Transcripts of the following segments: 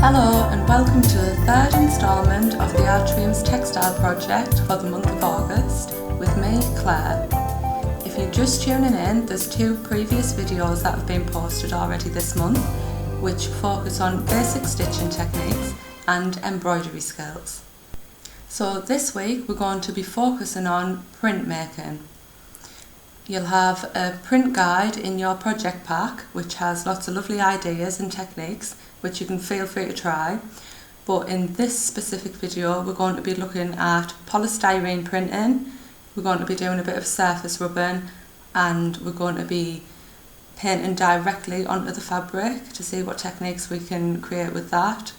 Hello and welcome to the third instalment of the Atrium's textile project for the month of August with me, Claire. If you're just tuning in, there's two previous videos that have been posted already this month which focus on basic stitching techniques and embroidery skills. So this week we're going to be focusing on printmaking. You'll have a print guide in your project pack which has lots of lovely ideas and techniques which you can feel free to try. But in this specific video we're going to be looking at polystyrene printing, we're going to be doing a bit of surface rubbing, and we're going to be painting directly onto the fabric to see what techniques we can create with that,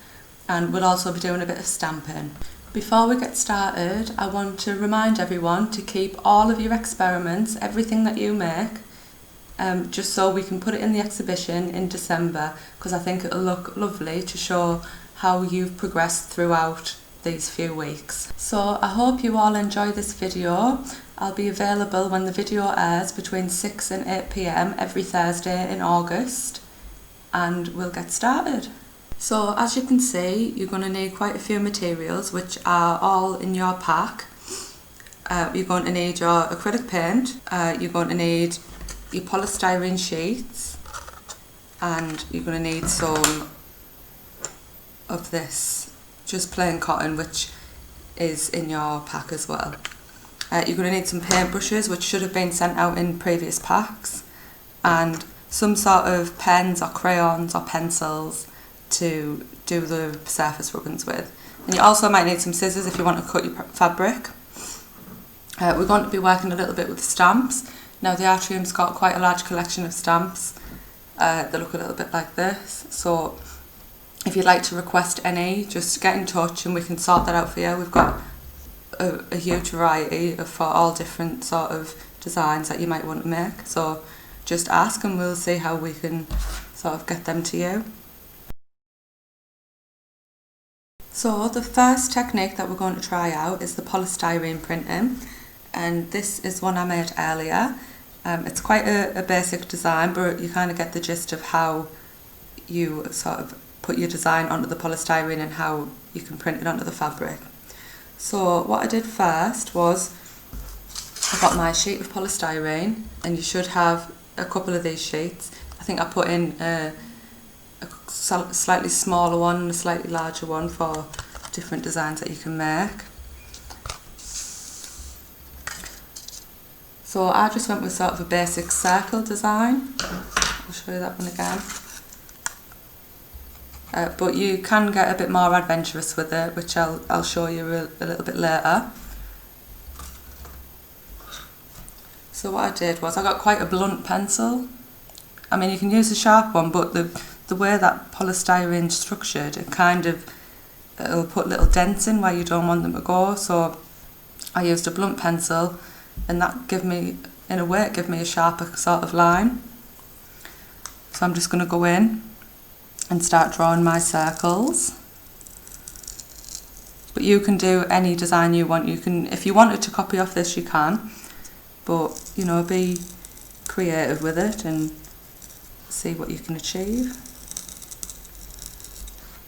and we'll also be doing a bit of stamping. Before we get started, I want to remind everyone to keep all of your experiments, everything that you make, just so we can put it in the exhibition in December, because I think it'll look lovely to show how you've progressed throughout these few weeks. So I hope you all enjoy this video. I'll be available when the video airs between 6 and 8 PM every Thursday in August, and we'll get started. So as you can see, you're going to need quite a few materials which are all in your pack. You're going to need your acrylic paint, you're going to need your polystyrene sheets, and you're going to need some of this just plain cotton which is in your pack as well. You're going to need some paintbrushes which should have been sent out in previous packs, and some sort of pens or crayons or pencils to do the surface rubbings with. And you also might need some scissors if you want to cut your fabric. We're going to be working a little bit with stamps. Now the Atrium's got quite a large collection of stamps. They look a little bit like this, so if you'd like to request any, just get in touch and we can sort that out for you. We've got a huge variety for all different sort of designs that you might want to make, so just ask and we'll see how we can sort of get them to you. So the first technique that we're going to try out is the polystyrene printing, and this is one I made earlier. It's quite a basic design, but you kind of get the gist of how you sort of put your design onto the polystyrene and how you can print it onto the fabric. So what I did first was I got my sheet of polystyrene, and you should have a couple of these sheets. I think I put in a slightly smaller one and a slightly larger one for different designs that you can make. So I just went with sort of a basic circle design. I'll show you that one again. But you can get a bit more adventurous with it, which I'll show you a little bit later. So what I did was I got quite a blunt pencil. I mean, you can use a sharp one, but the way that polystyrene's structured, it'll put little dents in where you don't want them to go. So I used a blunt pencil, and that gave me a sharper sort of line. So I'm just going to go in and start drawing my circles. But you can do any design you want. You can, if you wanted to copy off this, you can, but you know, be creative with it and see what you can achieve.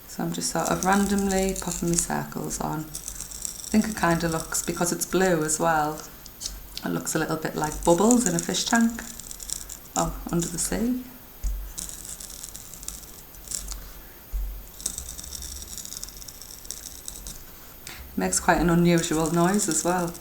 So I'm just sort of randomly popping my circles on. I think it kind of looks, because it's blue as well, it looks a little bit like bubbles in a fish tank, oh, under the sea. It makes quite an unusual noise as well.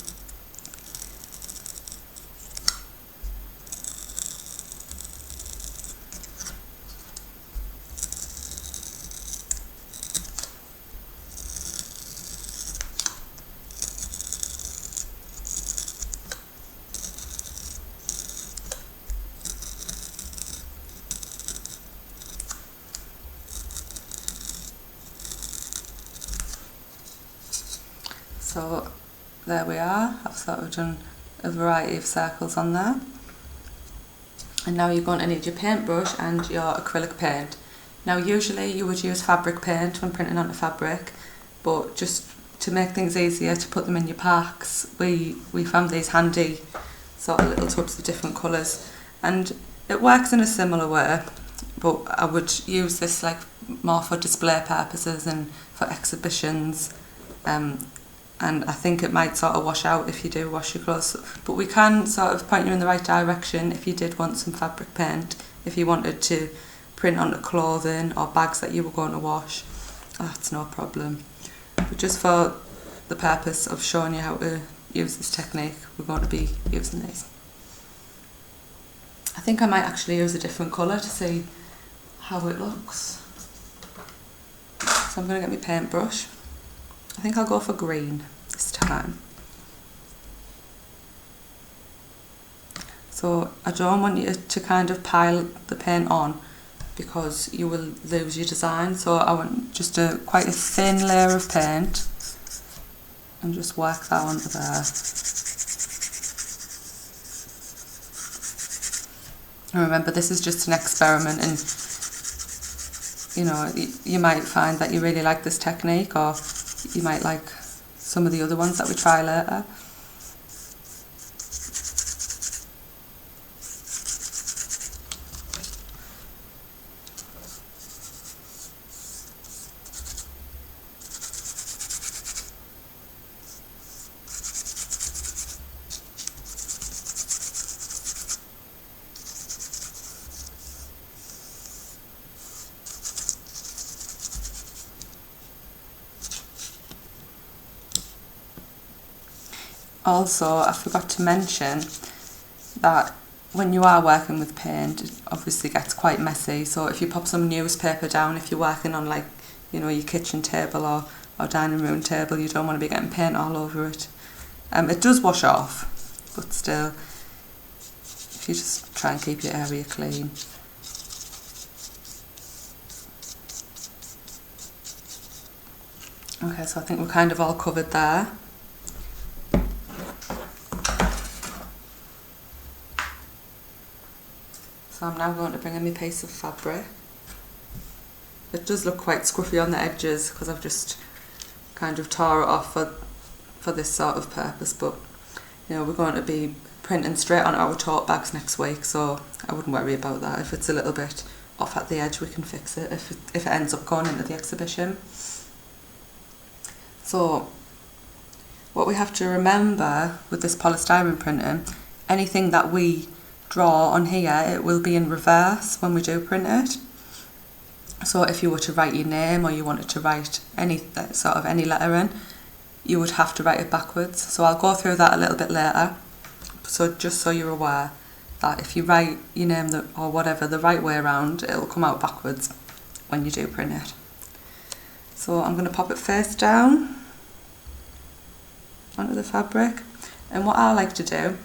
So there we are, I've sort of done a variety of circles on there. And now you're going to need your paintbrush and your acrylic paint. Now usually you would use fabric paint when printing onto fabric, but just to make things easier to put them in your packs, we found these handy sort of little tubs of different colours, and it works in a similar way. but I would use this like more for display purposes and for exhibitions, and I think it might sort of wash out if you do wash your clothes, but we can sort of point you in the right direction if you did want some fabric paint, if you wanted to print onto clothing or bags that you were going to wash. That's no problem, but just for the purpose of showing you how to use this technique, we're going to be using these. I think I might actually use a different colour to see how it looks. So I'm going to get my paintbrush. I think I'll go for green this time. So I don't want you to kind of pile the paint on because you will lose your design. So I want just quite a thin layer of paint and just work that onto there. And remember, this is just an experiment, and you know, you might find that you really like this technique, or you might like some of the other ones that we try later. Also, I forgot to mention that when you are working with paint, it obviously gets quite messy. So if you pop some newspaper down, if you're working on like, you know, your kitchen table or dining room table, you don't want to be getting paint all over it. It does wash off, but still, if you just try and keep your area clean. Okay, so I think we're kind of all covered there. So I'm now going to bring in my piece of fabric. It does look quite scruffy on the edges because I've just kind of tore it off for this sort of purpose, but you know, we're going to be printing straight on our tote bags next week, so I wouldn't worry about that. If it's a little bit off at the edge, we can fix it if it ends up going into the exhibition. So what we have to remember with this polystyrene printing, anything that we draw on here, it will be in reverse when we do print it. So if you were to write your name, or you wanted to write any lettering, you would have to write it backwards. So I'll go through that a little bit later. So just so you're aware that if you write your name or whatever the right way around, it'll come out backwards when you do print it. So I'm going to pop it face down onto the fabric, and what I like to do,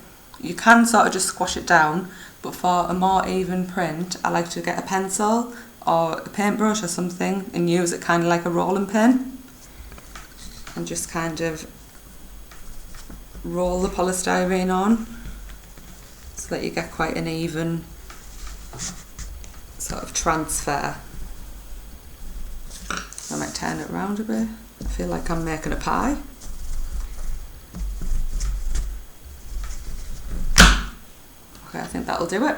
you can sort of just squash it down, but for a more even print, I like to get a pencil or a paintbrush or something and use it kind of like a rolling pin and just kind of roll the polystyrene on so that you get quite an even sort of transfer. I might turn it around a bit. I feel like I'm making a pie. Okay, I think that'll do it.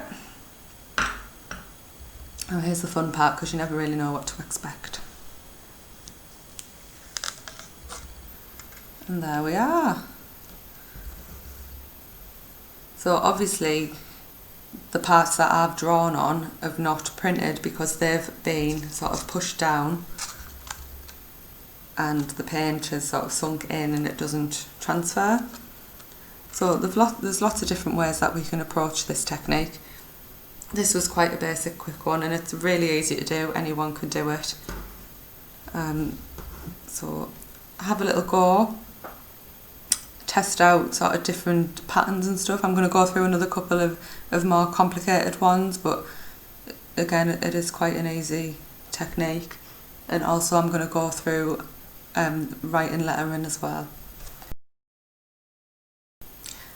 Oh, here's the fun part, because you never really know what to expect. And there we are. So obviously the parts that I've drawn on have not printed because they've been sort of pushed down and the paint has sort of sunk in and it doesn't transfer. So there's lots of different ways that we can approach this technique. This was quite a basic, quick one, and it's really easy to do. Anyone can do it. So have a little go, test out sort of different patterns and stuff. I'm going to go through another couple of more complicated ones, but again, it is quite an easy technique. And also I'm going to go through writing lettering as well.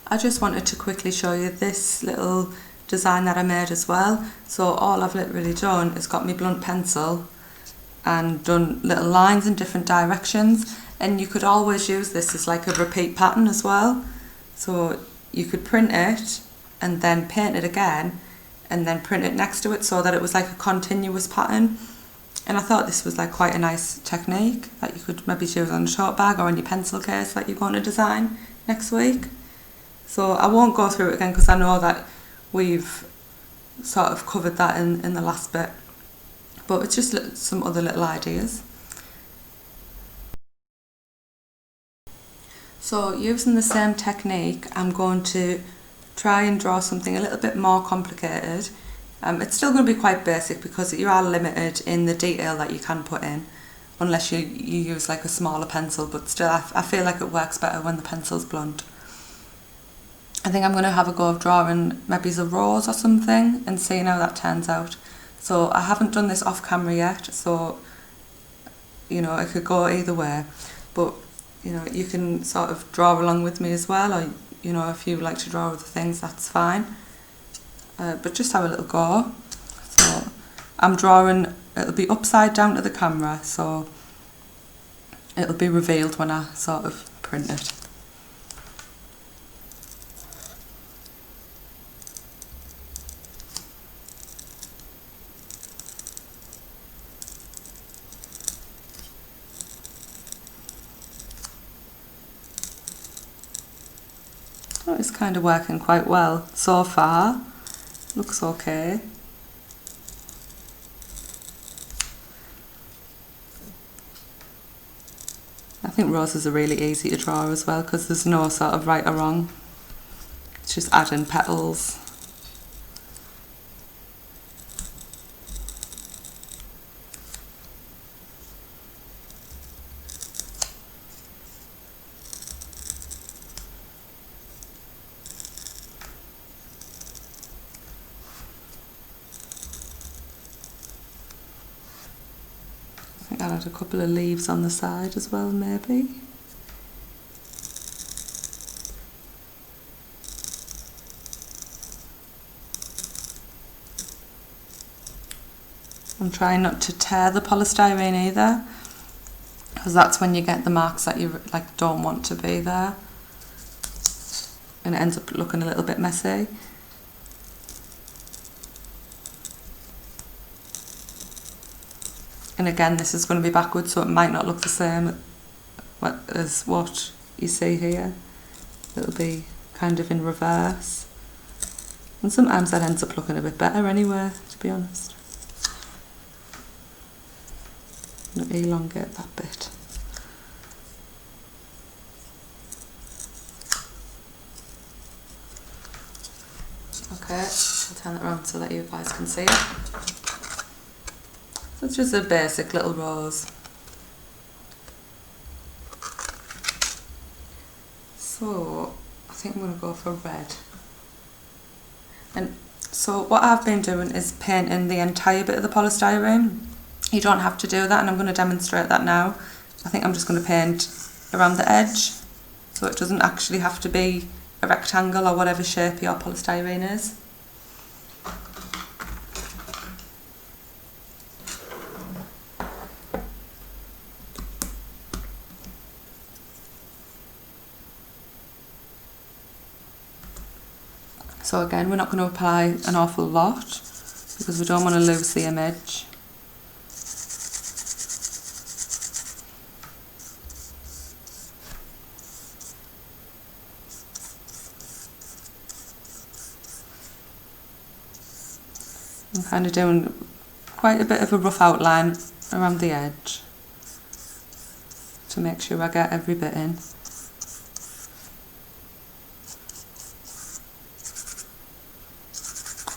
I just wanted to quickly show you this little design that I made as well. So all I've literally done is got my blunt pencil and done little lines in different directions, and you could always use this as like a repeat pattern as well. So you could print it and then paint it again and then print it next to it so that it was like a continuous pattern. And I thought this was like quite a nice technique that you could maybe use on a tote bag or on your pencil case that you're going to design next week. So I won't go through it again because I know that we've sort of covered that in the last bit, but it's just some other little ideas. So using the same technique, I'm going to try and draw something a little bit more complicated. It's still going to be quite basic because you are limited in the detail that you can put in, unless you use like a smaller pencil, but still I feel like it works better when the pencil's blunt. I think I'm going to have a go of drawing maybe a rose or something and seeing how that turns out. So I haven't done this off camera yet, so you know, it could go either way, but you know, you can sort of draw along with me as well, or you know, if you like to draw other things, that's fine. But just have a little go. So I'm drawing, it'll be upside down to the camera, so it'll be revealed when I sort of print it. Oh, it's kind of working quite well so far. Looks okay. I think roses are really easy to draw as well because there's no sort of right or wrong. It's just adding petals. I'll add a couple of leaves on the side as well, maybe. I'm trying not to tear the polystyrene either, because that's when you get the marks that you like don't want to be there, and it ends up looking a little bit messy. And again, this is going to be backwards, so it might not look the same as what you see here. It'll be kind of in reverse. And sometimes that ends up looking a bit better anyway, to be honest. I'm going to elongate that bit. Okay, I'll turn it around so that you guys can see it. So it's just a basic little rose. So I think I'm going to go for red. And so what I've been doing is painting the entire bit of the polystyrene. You don't have to do that, and I'm going to demonstrate that now. I think I'm just going to paint around the edge, so it doesn't actually have to be a rectangle or whatever shape your polystyrene is. So again, we're not going to apply an awful lot because we don't want to lose the image. I'm kind of doing quite a bit of a rough outline around the edge to make sure I get every bit in.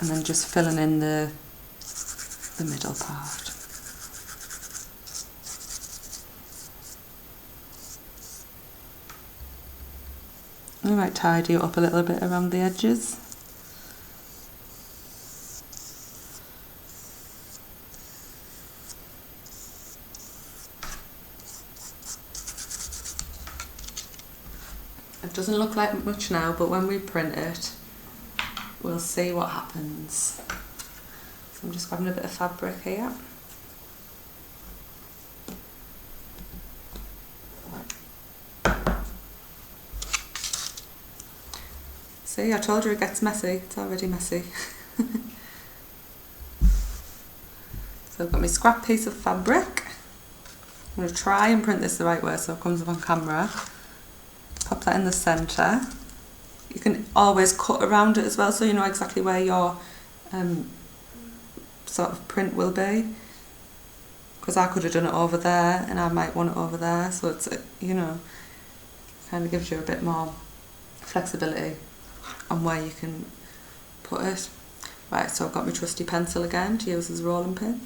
And then just filling in the middle part. I might tidy it up a little bit around the edges. It doesn't look like much now, but when we print it, we'll see what happens. So I'm just grabbing a bit of fabric here. See, I told you it gets messy. It's already messy. So I've got my scrap piece of fabric. I'm going to try and print this the right way so it comes up on camera. Pop that in the centre. You can always cut around it as well so you know exactly where your sort of print will be. Because I could have done it over there and I might want it over there, so it's, you know, kind of gives you a bit more flexibility on where you can put it. Right, so I've got my trusty pencil again to use as a rolling pin.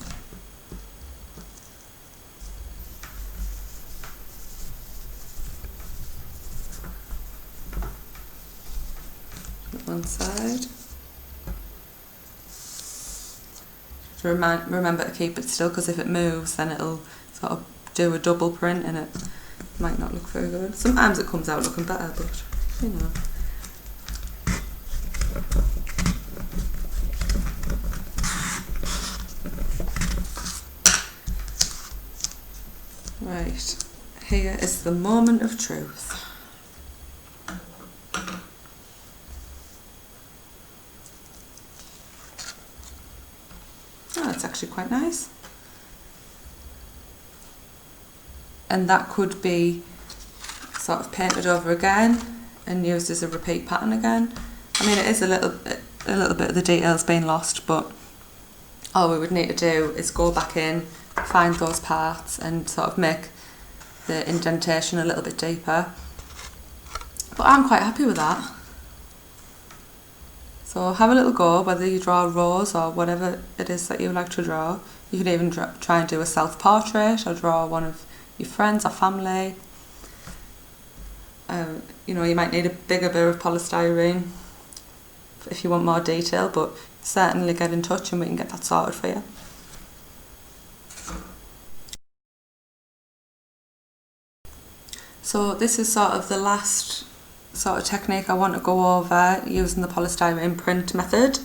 One side. To remember to keep it still, because if it moves then it'll sort of do a double print and it might not look very good. Sometimes it comes out looking better, but you know. Right, here is the moment of truth. Oh, that's actually quite nice. And that could be sort of painted over again and used as a repeat pattern again. I mean, it is a little bit of the details being lost, but all we would need to do is go back in, find those parts and sort of make the indentation a little bit deeper. But I'm quite happy with that. So have a little go, whether you draw rows or whatever it is that you like to draw. You could even try and do a self-portrait or draw one of your friends or family. You know, you might need a bigger bit of polystyrene if you want more detail, but certainly get in touch and we can get that sorted for you. So this is sort of the last sort of technique I want to go over using the polystyrene print method.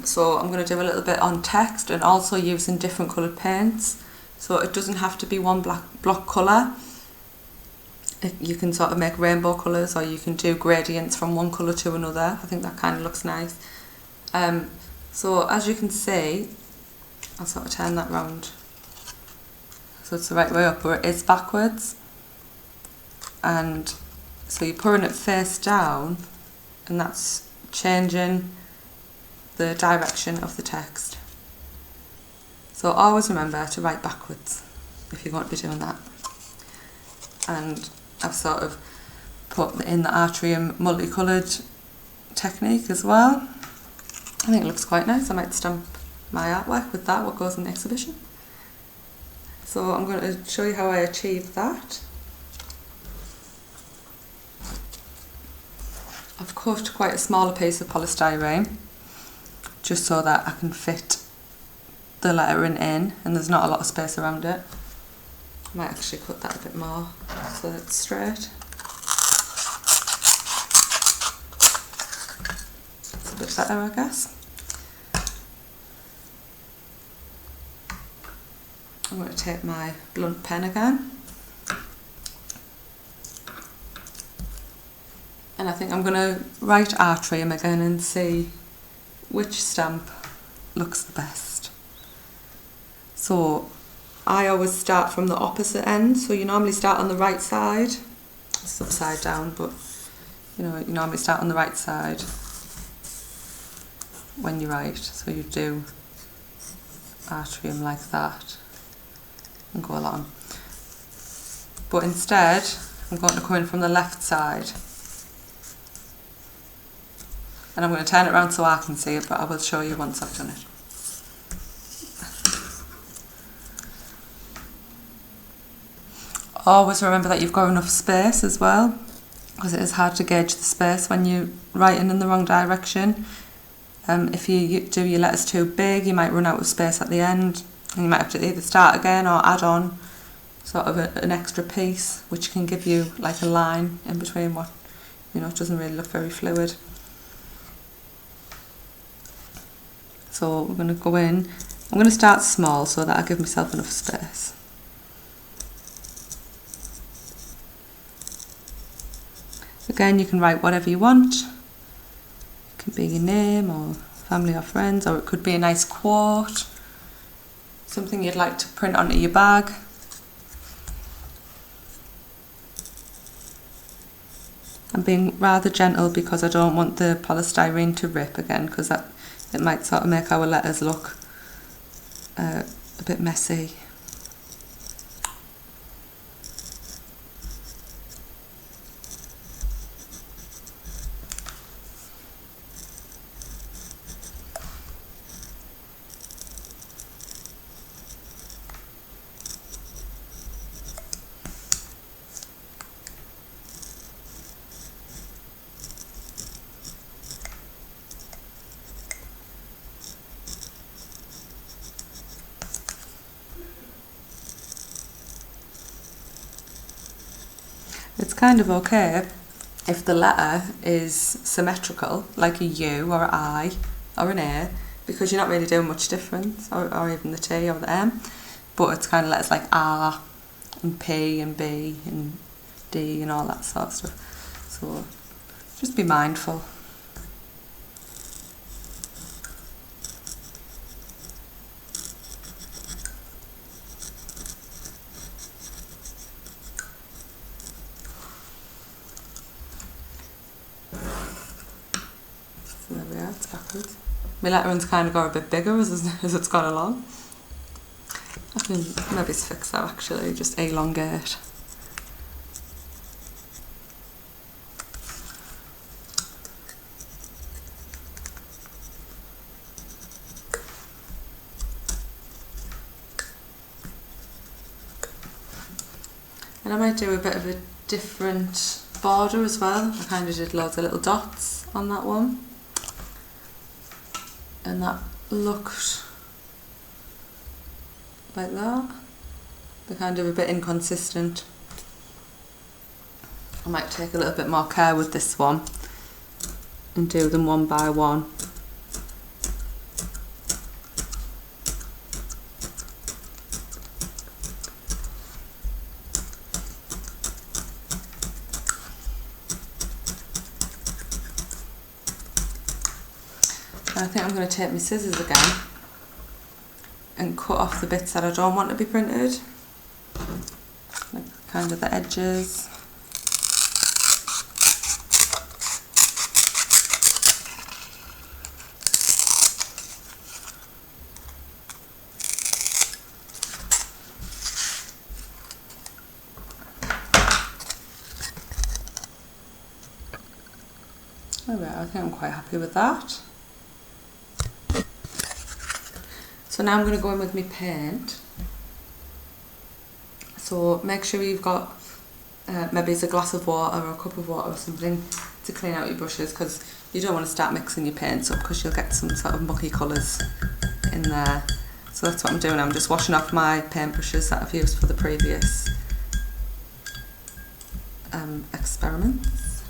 So I'm going to do a little bit on text and also using different coloured paints. So it doesn't have to be one block colour. You can sort of make rainbow colours, or you can do gradients from one colour to another. I think that kind of looks nice. So as you can see, I'll sort of turn that round so it's the right way up, where it is backwards. And so you're pouring it face down, and that's changing the direction of the text. So always remember to write backwards if you're going to be doing that. And I've sort of put in the Atrium multicoloured technique as well. I think it looks quite nice. I might stamp my artwork with that, what goes in the exhibition. So I'm going to show you how I achieved that. I've cut quite a smaller piece of polystyrene just so that I can fit the lettering in and there's not a lot of space around it. I might actually cut that a bit more so that it's straight. It's a bit better, I guess. I'm going to take my blunt pen again. And I think I'm going to write Atrium again and see which stamp looks the best. So I always start from the opposite end, so you normally start on the right side. It's upside down, but you know, you normally start on the right side when you write. So you do Atrium like that and go along. But instead, I'm going to come in from the left side. And I'm going to turn it around so I can see it, but I will show you once I've done it. Always remember that you've got enough space as well, because it is hard to gauge the space when you're writing in the wrong direction. If you do your letters too big, you might run out of space at the end, and you might have to either start again or add on sort of an extra piece, which can give you like a line in between what, you know, it doesn't really look very fluid. So we're going to go in. I'm going to start small so that I give myself enough space. Again, you can write whatever you want. It can be your name or family or friends, or it could be a nice quote. something you'd like to print onto your bag. I'm being rather gentle because I don't want the polystyrene to rip again, because it might sort of make our letters look a bit messy. It's kind of okay if the letter is symmetrical, like a U or an I or an A, because you're not really doing much difference, or even the T or the M, but it's kind of letters like R and P and B and D and all that sort of stuff. So just be mindful. So there we are, it's backwards. My lettering's kind of got a bit bigger as it's gone along. I can maybe fix that actually, just elongate. And I might do a bit of a different border as well. I kind of did loads of little dots on that one, and that looked like that. They're kind of a bit inconsistent. I might take a little bit more care with this one and do them one by one. And I think I'm going to take my scissors again and cut off the bits that I don't want to be printed, like kind of the edges. Alright, I think I'm quite happy with that. So now I'm going to go in with my paint. So make sure you've got maybe it's a glass of water or a cup of water or something to clean out your brushes, because you don't want to start mixing your paints up because you'll get some sort of mucky colours in there. So that's what I'm doing. I'm just washing off my paint brushes that I've used for the previous experiments.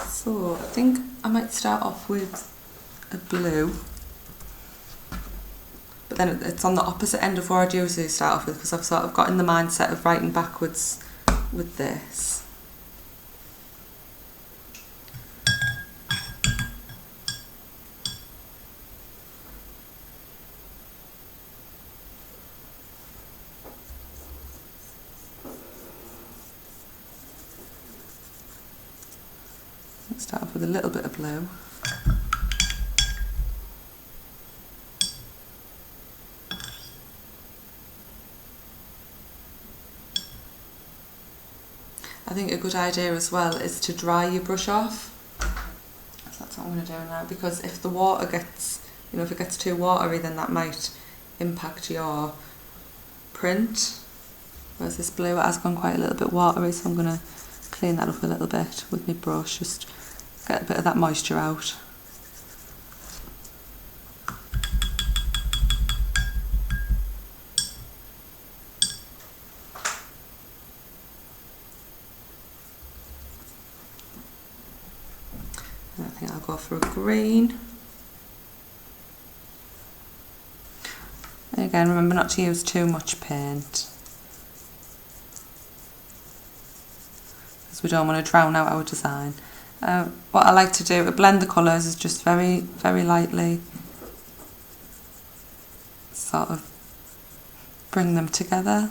So I think I might start off with a blue, but then it's on the opposite end of where I'd usually start off with, because I've sort of got in the mindset of writing backwards with this. Let's start off with a little bit of blue. I think a good idea as well is to dry your brush off. So that's what I'm going to do now, because if the water gets, if it gets too watery, then that might impact your print. Whereas this blue has gone quite a little bit watery, so I'm going to clean that up a little bit with my brush, just get a bit of that moisture out. And I think I'll go for a green. And again, remember not to use too much paint, because we don't want to drown out our design. What I like to do to blend the colours is just very, very lightly sort of bring them together.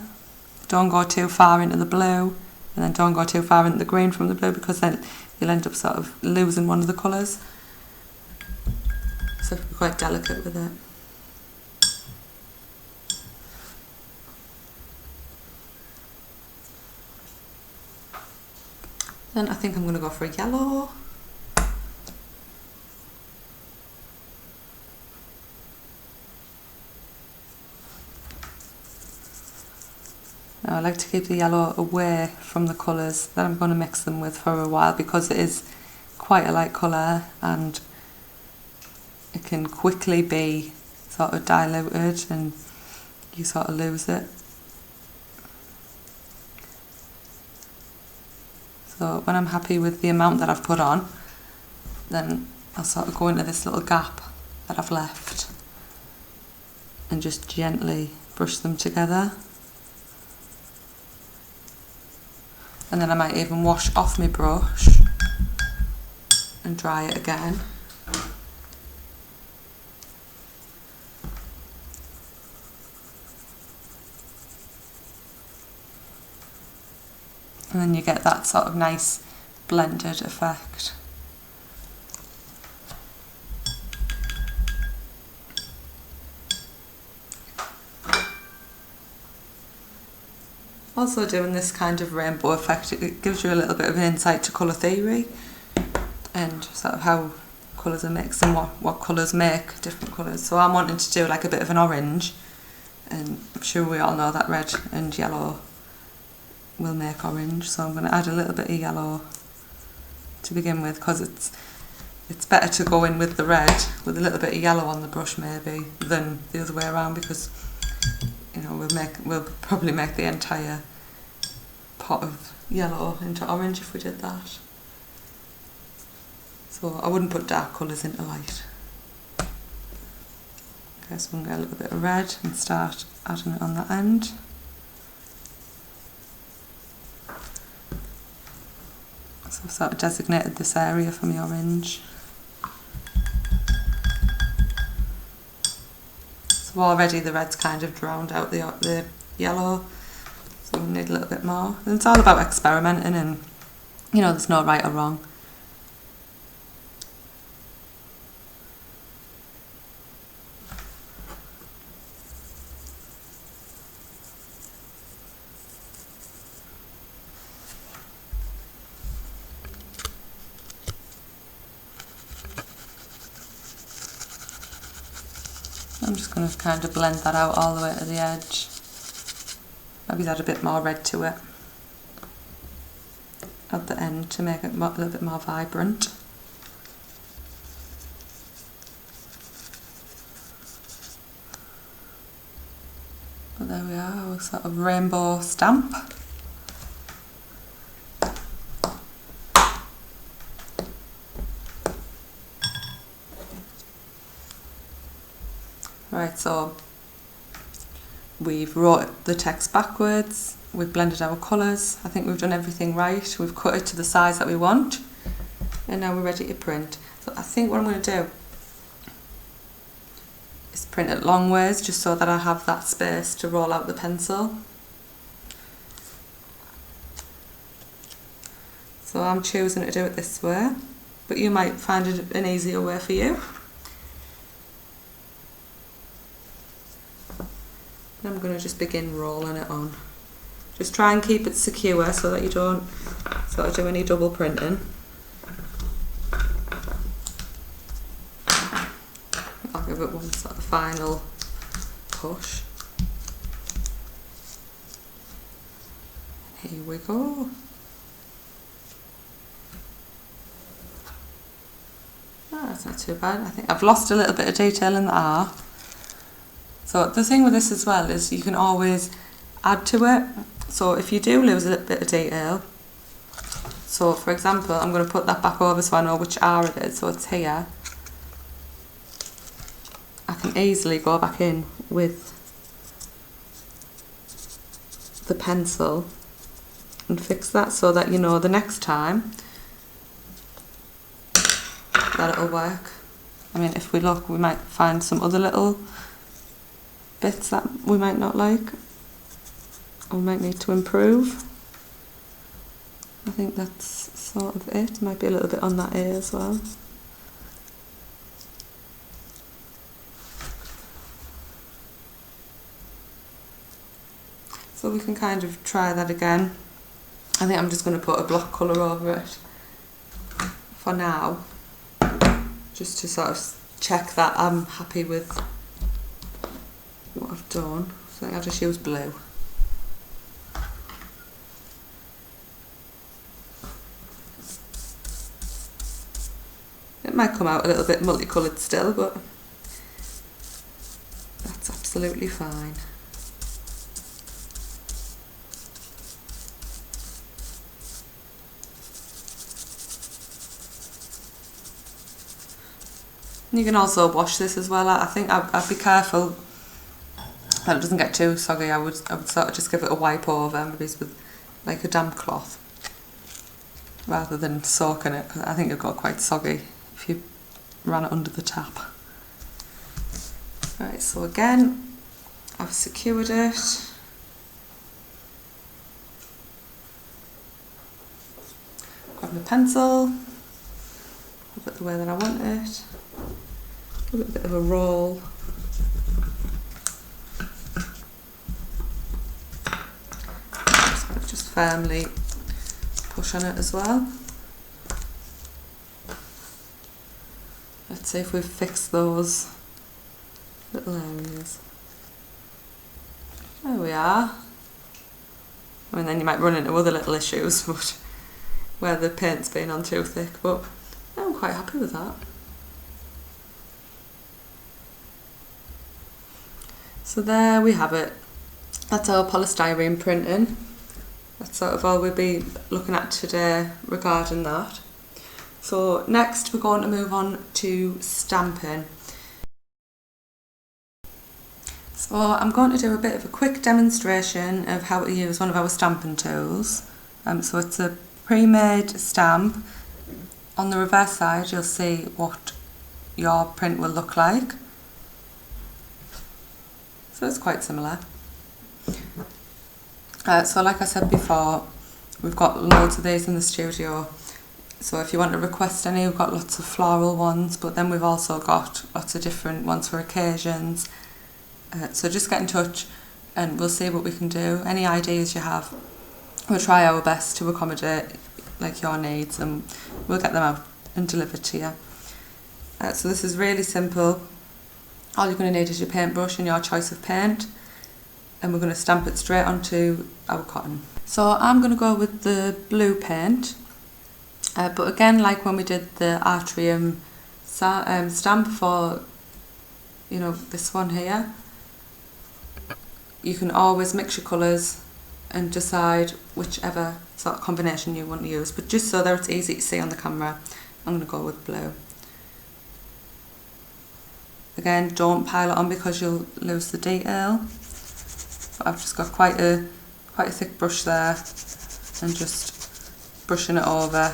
Don't go too far into the blue, and then don't go too far into the green from the blue, because then you'll end up sort of losing one of the colours. So be quite delicate with it. Then I think I'm going to go for a yellow. Now I like to keep the yellow away from the colours that I'm going to mix them with for a while, because it is quite a light colour and it can quickly be sort of diluted and you sort of lose it. So when I'm happy with the amount that I've put on, then I'll sort of go into this little gap that I've left and just gently brush them together. And then I might even wash off my brush and dry it again. And then you get that sort of nice blended effect. Also, doing this kind of rainbow effect, it gives you a little bit of an insight to colour theory and sort of how colours are mixed and what colours make different colours. So I'm wanting to do like a bit of an orange, and I'm sure we all know that red and yellow will make orange, so I'm going to add a little bit of yellow to begin with, because it's better to go in with the red with a little bit of yellow on the brush maybe than the other way around, because you know we'll probably make the entire pot of yellow into orange if we did that. So I wouldn't put dark colours into light. Okay, so I'm going to get a little bit of red and start adding it on that end. So I've sort of designated this area for my orange. So already the red's kind of drowned out the yellow, so we need a little bit more. And it's all about experimenting, and you know, there's no right or wrong. I'm just going to kind of blend that out all the way to the edge. Maybe add a bit more red to it at the end to make it a little bit more vibrant. But there we are, our sort of rainbow stamp. Right, so we've wrote the text backwards, we've blended our colours, I think we've done everything right, we've cut it to the size that we want, and now we're ready to print. So I think what I'm going to do is print it long ways, just so that I have that space to roll out the pencil. So I'm choosing to do it this way, but you might find it an easier way for you. I'm going to just begin rolling it on. Just try and keep it secure so that you don't sort of do any double printing. I'll give it one sort of final push. Here we go. Oh, that's not too bad. I think I've lost a little bit of detail in the R. So the thing with this as well is you can always add to it. So if you do lose a little bit of detail, so for example, I'm going to put that back over so I know which R it is, so it's here. I can easily go back in with the pencil and fix that, so that you know the next time that it'll work. I mean, if we look, we might find some other little bits that we might not like, or might need to improve. I think that's sort of it. Might be a little bit on that ear as well. So we can kind of try that again. I think I'm just going to put a block colour over it for now, just to sort of check that I'm happy with what I've done. So I think I'll just use blue. It might come out a little bit multicoloured still, but that's absolutely fine. You can also wash this as well. I think I'd be careful that it doesn't get too soggy. I would sort of just give it a wipe over, maybe with like a damp cloth, rather than soaking it, because I think it'll go quite soggy if you ran it under the tap. Right, so again, I've secured it. Grab my pencil, put it the way that I want it. A little bit of a roll. Just firmly push on it as well. Let's see if we've fixed those little areas. There we are. I mean, then you might run into other little issues, but where the paint's been on too thick, but I'm quite happy with that. So there we have it. That's our polystyrene printing. That's sort of all we'll be looking at today regarding that. So next we're going to move on to stamping. So I'm going to do a bit of a quick demonstration of how to use one of our stamping tools. So it's a pre-made stamp. On the reverse side you'll see what your print will look like. So it's quite similar. So like I said before, we've got loads of these in the studio. So if you want to request any, we've got lots of floral ones, but then we've also got lots of different ones for occasions. So just get in touch and we'll see what we can do. Any ideas you have, we'll try our best to accommodate like your needs, and we'll get them out and delivered to you. So this is really simple. All you're going to need is your paintbrush and your choice of paint, and we're going to stamp it straight onto our cotton. So I'm going to go with the blue paint, but again, like when we did the atrium stamp for, you know, this one here, you can always mix your colours and decide whichever sort of combination you want to use, but just so that it's easy to see on the camera, I'm going to go with blue. Again, don't pile it on because you'll lose the detail. But I've just got quite a thick brush there, and just brushing it over,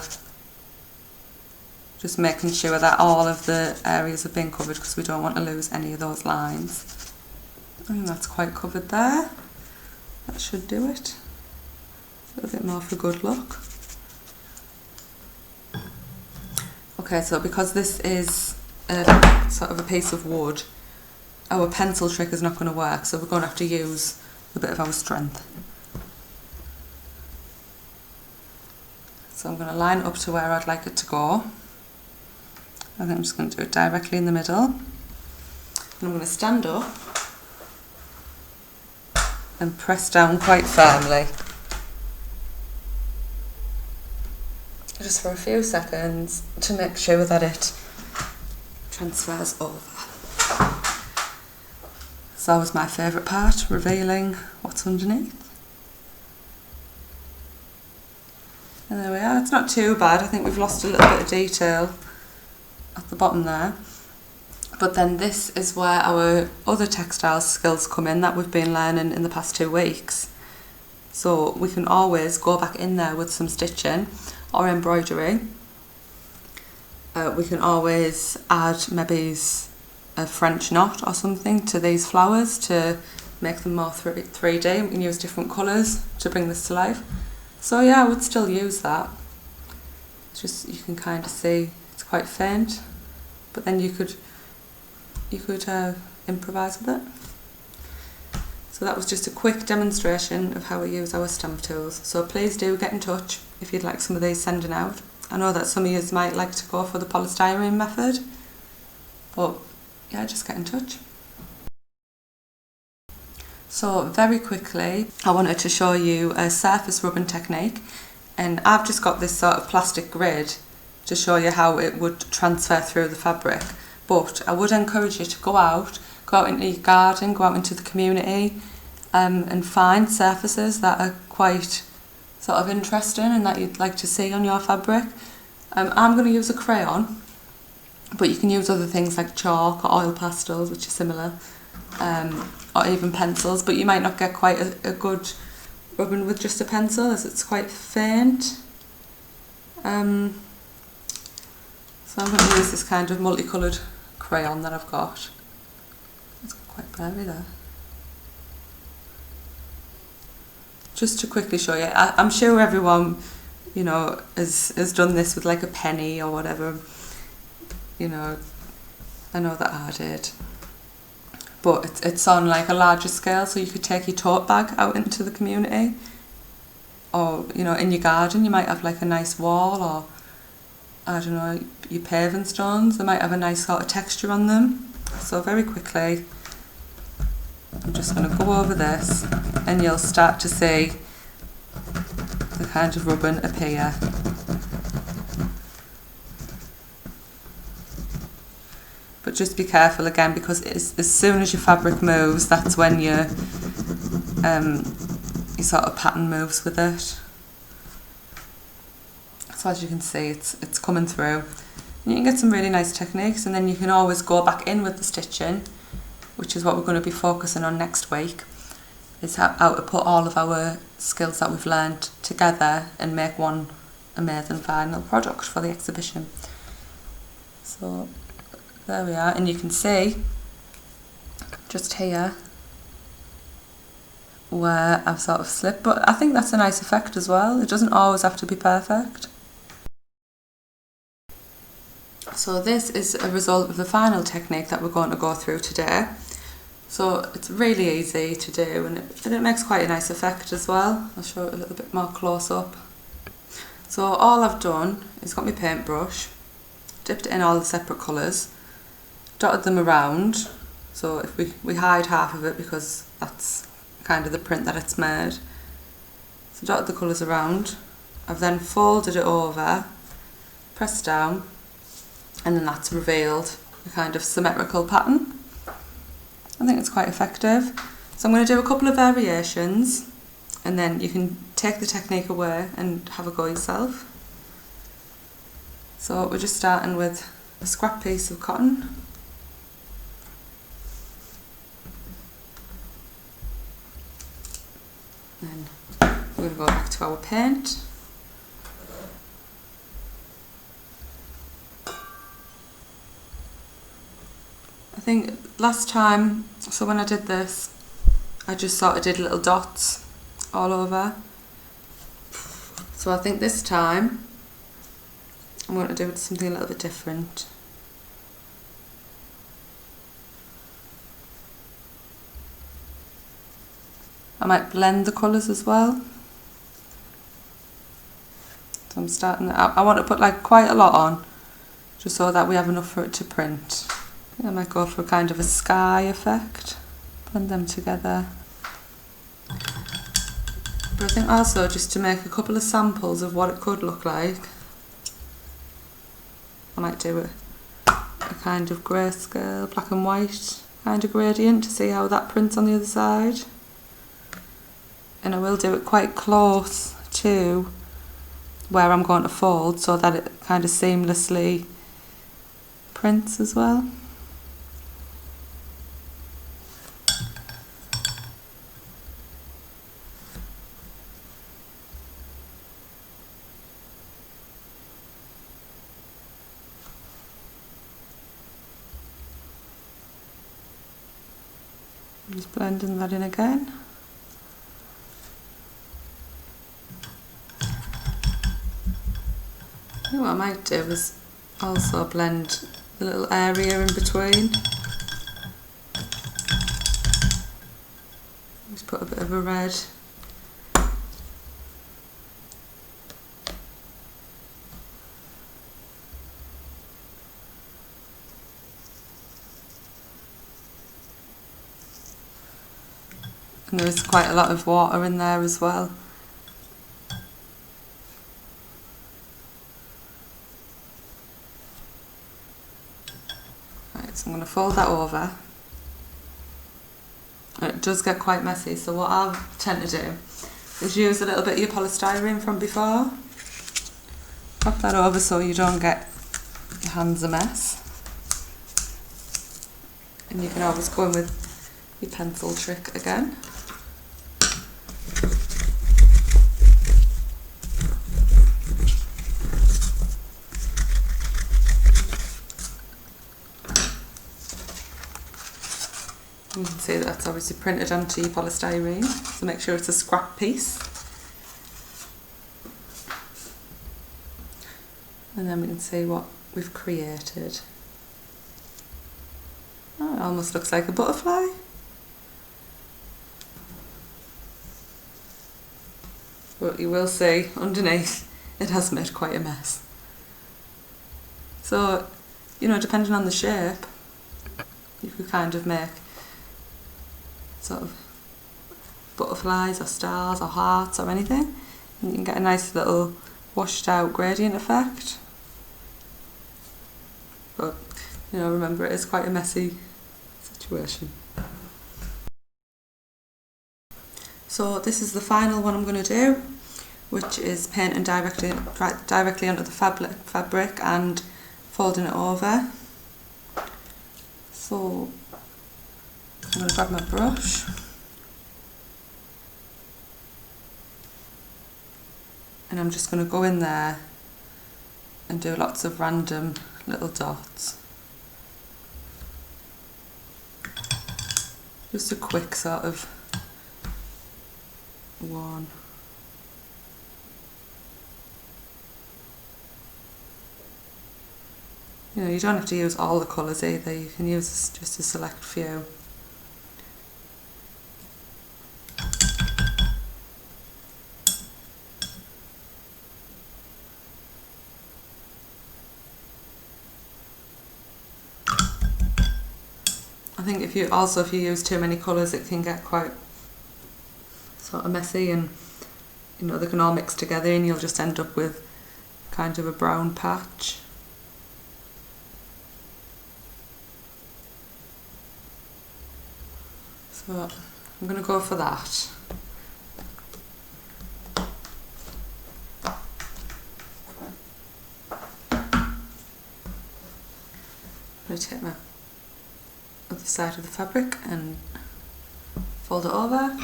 just making sure that all of the areas have been covered, because we don't want to lose any of those lines. I think that's quite covered there. That should do it. A little bit more for good look. Okay, so because this is sort of a piece of wood, our pencil trick is not going to work, so we're going to have to use a bit of our strength. So I'm going to line it up to where I'd like it to go. I think I'm just going to do it directly in the middle. And I'm going to stand up and press down quite firmly. Just for a few seconds to make sure that it transfers over. It's always my favourite part, revealing what's underneath. And there we are. It's not too bad. I think we've lost a little bit of detail at the bottom there. But then this is where our other textiles skills come in that we've been learning in the past 2 weeks. So we can always go back in there with some stitching or embroidery we can always add maybe a French knot or something to these flowers to make them more 3D. We can use different colours to bring this to life. So yeah, I would still use that. It's just, you can kind of see it's quite faint, but then you could improvise with it. So that was just a quick demonstration of how we use our stamp tools. So please do get in touch if you'd like some of these sending out. I know that some of you might like to go for the polystyrene method, but yeah, just get in touch. So very quickly, I wanted to show you a surface rubbing technique, and I've just got this sort of plastic grid to show you how it would transfer through the fabric. But I would encourage you to go out into your garden, go out into the community, and find surfaces that are quite sort of interesting and that you'd like to see on your fabric. I'm going to use a crayon, but you can use other things like chalk or oil pastels, which are similar, or even pencils, but you might not get quite a good rubbing with just a pencil as it's quite faint. So I'm going to use this kind of multicoloured crayon that I've got. It's quite blurry there. Just to quickly show you, I'm sure everyone, you know, has done this with like a penny or whatever. You know, I know that I did. But it's on like a larger scale, so you could take your tote bag out into the community, or you know, in your garden you might have like a nice wall, or I don't know, your paving stones, they might have a nice sort of texture on them. So very quickly, I'm just going to go over this, and you'll start to see the kind of rubbing appear. But just be careful again, because as soon as your fabric moves, that's when your sort of pattern moves with it. So as you can see, it's coming through. And you can get some really nice techniques, and then you can always go back in with the stitching, which is what we're going to be focusing on next week, is how to put all of our skills that we've learned together and make one amazing final product for the exhibition. So there we are, and you can see just here where I've sort of slipped, but I think that's a nice effect as well. It doesn't always have to be perfect. So this is a result of the final technique that we're going to go through today. So it's really easy to do, and it makes quite a nice effect as well. I'll show it a little bit more close up. So all I've done is got my paintbrush, dipped it in all the separate colours, dotted them around, so if we hide half of it because that's kind of the print that it's made. So dotted the colours around. I've then folded it over, pressed down, and then that's revealed a kind of symmetrical pattern. I think it's quite effective. So I'm going to do a couple of variations, and then you can take the technique away and have a go yourself. So we're just starting with a scrap piece of cotton. Then we're going to go back to our paint. I think last time, so when I did this, I just sort of did little dots all over. So I think this time I'm going to do something a little bit different. I might blend the colours as well. So I'm starting, I want to put like quite a lot on, just so that we have enough for it to print. I might go for kind of a sky effect, blend them together. But I think also just to make a couple of samples of what it could look like, I might do a kind of grayscale, black and white kind of gradient to see how that prints on the other side. And I will do it quite close to where I'm going to fold so that it kind of seamlessly prints as well. Just blending that in again. I think what I might do is also blend the little area in between. Just put a bit of a red. And there's quite a lot of water in there as well. Right, so I'm going to fold that over. It does get quite messy, so what I tend to do is use a little bit of your polystyrene from before. Pop that over so you don't get your hands a mess. And you can always go in with your pencil trick again. You can see that that's obviously printed onto your polystyrene, so make sure it's a scrap piece. And then we can see what we've created. Oh, it almost looks like a butterfly. But you will see underneath it has made quite a mess. So, you know, depending on the shape, you could kind of make sort of butterflies or stars or hearts or anything, and you can get a nice little washed out gradient effect. But you know, remember, it is quite a messy situation. So this is the final one I'm going to do, which is painting directly onto the fabric and folding it over. So I'm going to grab my brush and I'm just going to go in there and do lots of random little dots. Just a quick sort of one. You know, you don't have to use all the colours either, you can use just a select few. I think if you use too many colours, it can get quite sort of messy, and you know, they can all mix together and you'll just end up with kind of a brown patch. So I'm going to go for that. I'm going to take my other side of the fabric and fold it over.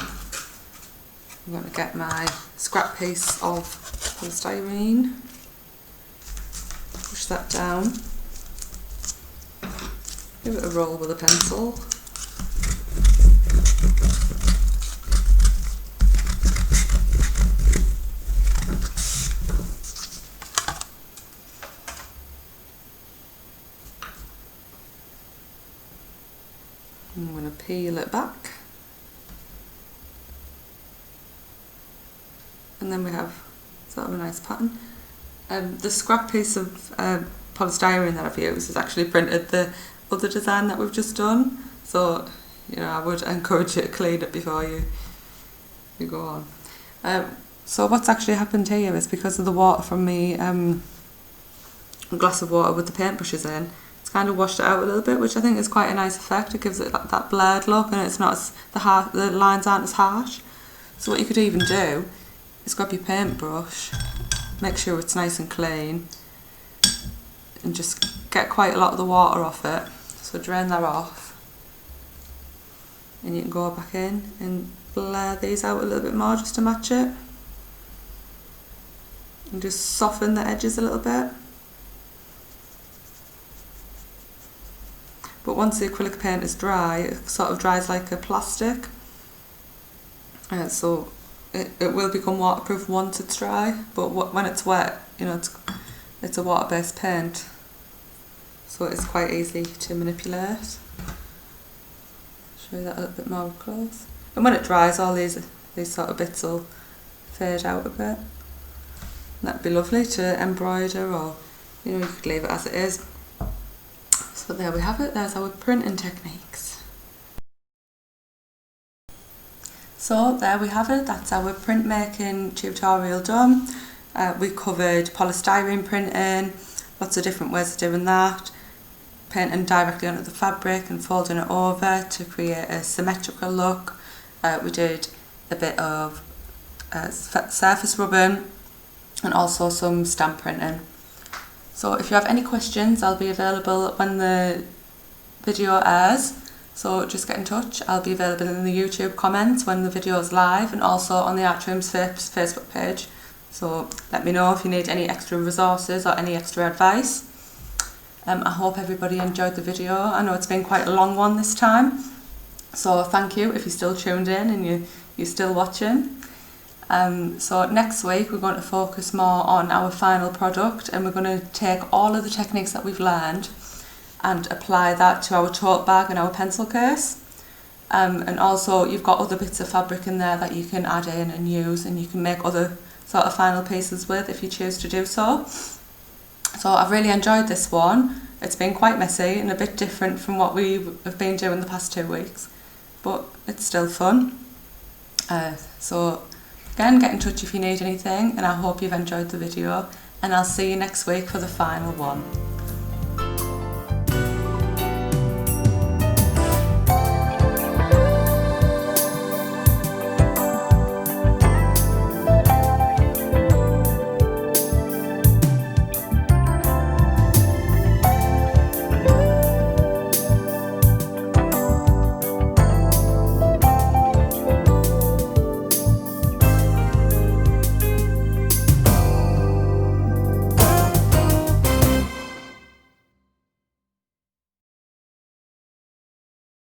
I'm going to get my scrap piece of polystyrene, push that down, give it a roll with a pencil. I'm going to peel it back, and then we have sort of a nice pattern. The scrap piece of polystyrene that I've used is actually printed the other design that we've just done, so you know, I would encourage you to clean it before you go on. So what's actually happened here is, because of the water from me, a glass of water with the paintbrushes in, kind of washed it out a little bit, which I think is quite a nice effect. It gives it that blurred look, and it's not as the lines aren't as harsh. So what you could even do is grab your paintbrush, make sure it's nice and clean, and just get quite a lot of the water off it. So drain that off, and you can go back in and blur these out a little bit more just to match it, and just soften the edges a little bit. But once the acrylic paint is dry, it sort of dries like a plastic. So it will become waterproof once it's dry, but when it's wet, you know, it's a water-based paint, so it's quite easy to manipulate. Show you that a little bit more up close. And when it dries, all these sort of bits will fade out a bit. And that'd be lovely to embroider, or you know, you could leave it as it is. So there we have it. There's our printing techniques. So there we have it. That's our printmaking tutorial done. We covered polystyrene printing, lots of different ways of doing that, painting directly onto the fabric and folding it over to create a symmetrical look. We did a bit of surface rubbing and also some stamp printing. So if you have any questions, I'll be available when the video airs, so just get in touch. I'll be available in the YouTube comments when the video is live, and also on the Artworms Facebook page. So let me know if you need any extra resources or any extra advice. I hope everybody enjoyed the video. I know it's been quite a long one this time, so thank you if you're still tuned in and you're still watching. So next week we're going to focus more on our final product, and we're going to take all of the techniques that we've learned and apply that to our tote bag and our pencil case. And also you've got other bits of fabric in there that you can add in and use, and you can make other sort of final pieces with if you choose to do so. So I've really enjoyed this one. It's been quite messy and a bit different from what we have been doing the past 2 weeks, but it's still fun. So again, get in touch if you need anything, and I hope you've enjoyed the video, and I'll see you next week for the final one.